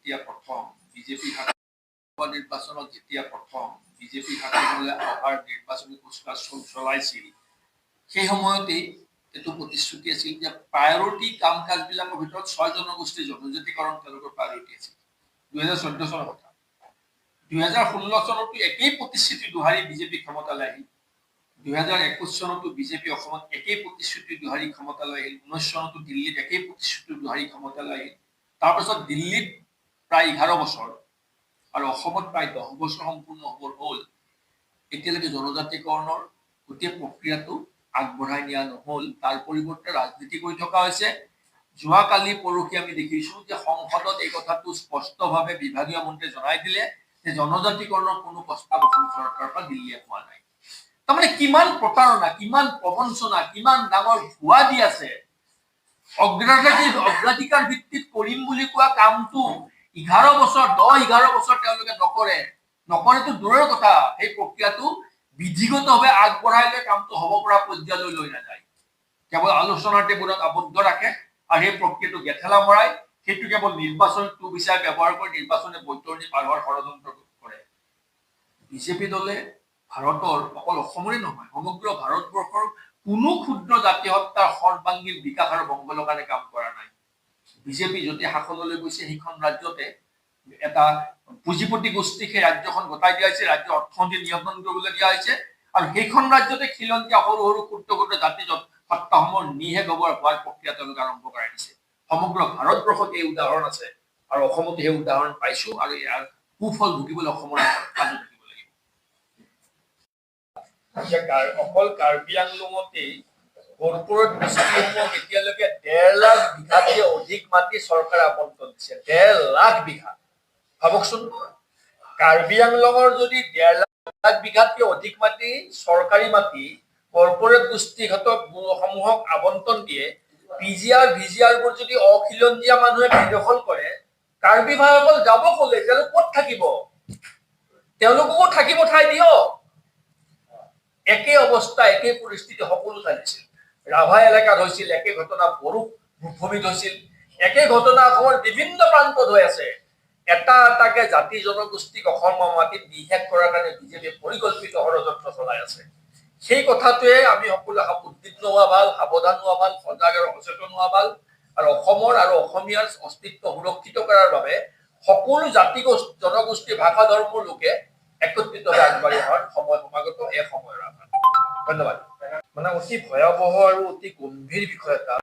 যেতিয়া প্ৰথম বিজেপি নিৰ্বাচনত যেতিয়া প্ৰথম বিজেপি শাসনলৈ অহাৰ নিৰ্বাচনী কুচকাচ চলাইছিল, সেই সময়তেই এইটো প্ৰতিশ্ৰুতি আছিল যে প্ৰায়ৰিটি কাম কাজবিলাকৰ ভিতৰত 6 জনগোষ্ঠীৰ জনজাতিকৰণ তেওঁলোকৰ প্ৰায়ৰিটি আছিল। 2014 চনৰ কথা। 2016 চনতো একেই প্ৰতিশ্ৰুতি দোহাৰি বিজেপি ক্ষমতালৈ আহিল। 2021 চনতো বিজেপি অসমত একেই প্ৰতিশ্ৰুতি দোহাৰি ক্ষমতালৈ আহিল। 19 চনতো দিল্লীত একেই প্ৰতিশ্ৰুতি দোহাৰি ক্ষমতালৈ আহিল। তাৰপিছত দিল্লীত প্ৰায় 11 বছৰ আৰু অসমত প্ৰায় 10 বছৰ সম্পূৰ্ণ হবৰ হ'ল, এতিয়ালৈকে জনজাতিকৰণৰ গোটেই প্ৰক্ৰিয়াটো আগবঢ়াই নিয়া নহল। তাৰ পৰিৱৰ্তে ৰাজনীতি কৰি থকা হৈছে। যোৱাকালি পৰহি আমি দেখিছো যে সংসদত এই কথাটো স্পষ্টভাৱে বিভাগীয় মন্ত্ৰীয়ে জনাই দিলে যে জনজাতিকৰণৰ কোনো প্ৰস্তাৱ অসম চৰকাৰৰ পৰা দিল্লীয়ে পোৱা নাই। তাৰমানে কিমান প্ৰতাৰণা, কিমান প্ৰবঞ্চনা, কিমান ডাঙৰ ভুৱা দি আছে। অগ্ৰাধিকাৰ ভিত্তিত কৰিম বুলি কোৱা কামটো 11 বছৰ 10-11 বছৰ তেওঁলোকে নকৰেতো দূৰৰ কথা, সেই প্ৰক্ৰিয়াটো বিধিগতভাৱে আগবঢ়াই লৈ কামটো হ'ব পৰা পৰ্যায়লৈ লৈ নাযায়। কেৱল আলোচনাৰ টেবুলত আবদ্ধ ৰাখে আৰু সেই প্ৰক্ৰিয়াটো গেঠেলা মৰাই সেইটো কেৱল নিৰ্বাচন বিচাৰ ব্যৱহাৰ কৰি নিৰ্বাচনে বৈতৰণি পাৰ হোৱাৰ ষড়যন্ত্ৰ কৰে। বিজেপি দলে ভাৰতৰ অকল অসমৰে নহয়, সমগ্ৰ ভাৰতবৰ্ষৰ কোনো ক্ষুদ্ৰ জাতি হত্যাৰ সৰ্বাংগীন বিকাশ আৰু মংগলৰ কাৰণে কাম কৰা নাই। বিজেপি য'তে শাসনলৈ গৈছে সেইখন ৰাজ্যতে এটা পুঁজিপতি গোষ্ঠীক সেই ৰাজ্যখন গতাই দিয়া হৈছে, ৰাজ্যৰ অৰ্থনীতি নিয়ন্ত্ৰণ কৰিবলৈ দিয়া হৈছে আৰু সেইখন ৰাজ্যতে খিলঞ্জীয়া সৰু সৰু ক্ষুদ্ৰ জাতি হত্যাসমূহ নিহে গবৰ হোৱাৰ প্ৰক্ৰিয়া তেওঁলোকে আৰম্ভ কৰাই দিছে। সমগ্ৰ ভাৰতবৰ্ষত এই উদাহৰণ আছে আৰু অসমতো সেই উদাহৰণ পাইছো আৰু ইয়াৰ কুফল ভুগিবলৈ অসমৰ সাজু থাকিব লাগিব। অকল কাৰ্বি আংলঙতেই কৰ্পোৰেট গোষ্ঠীসমূহক এতিয়ালৈকে 1.5 লাখ বিঘাতকৈ অধিক মাটি চৰকাৰে আবণ্টন দিছে। 1.5 লাখ বিঘা। ভাবকচোন, কাৰ্বি আংলঙৰ যদি 1.5 লাখ বিঘাতকৈ অধিক মাটি চৰকাৰী মাটি কৰ্পোৰেট গোষ্ঠীসমূহক আবণ্টন দিয়ে, পিজিআৰ ভিজিআৰবোৰ যদি অখিলঞ্জীয়া মানুহে বেদখল কৰে, কাৰ্বি ভাইসকল যাব ক'লে? তেওঁলোক ক'ত থাকিব? তেওঁলোককো থাকিব ঠাই দিয়ক। একে অৱস্থা, একে পৰিস্থিতি সকলো ঠাইত হৈছিল। ৰাভা এলেকাত হৈছিল, একে ঘটনা বড়ো ভূমিত হৈছিল, একে ঘটনা অসমৰ বিভিন্ন প্ৰান্তত হৈ আছে। এটা এটাকে জাতি জনগোষ্ঠীক অসমৰ মাটিত নিশেষ কৰাৰ কাৰণে বিজেপিয়ে পৰিকল্পিত ষড়যন্ত্ৰ চলাই আছে। সেই কথাটোৱে আমি সকলোৱে উদ্বিগ্ন হোৱা ভাল, সাৱধান হোৱা ভাল, সজাগ আৰু সচেতন হোৱা ভাল আৰু অসমৰ আৰু অসমীয়াৰ অস্তিত্ব সুৰক্ষিত কৰাৰ বাবে সকলো জাতি জনগোষ্ঠী ভাষা ধৰ্মৰ লোকে একত্ৰিতভাৱে আগবাঢ়ি অহাৰ সময় সমাগত, এই সময়ৰ আহ্বান। ধন্যবাদ। মানে অতি ভয়াৱহ আৰু অতি গম্ভীৰ বিষয় এটা।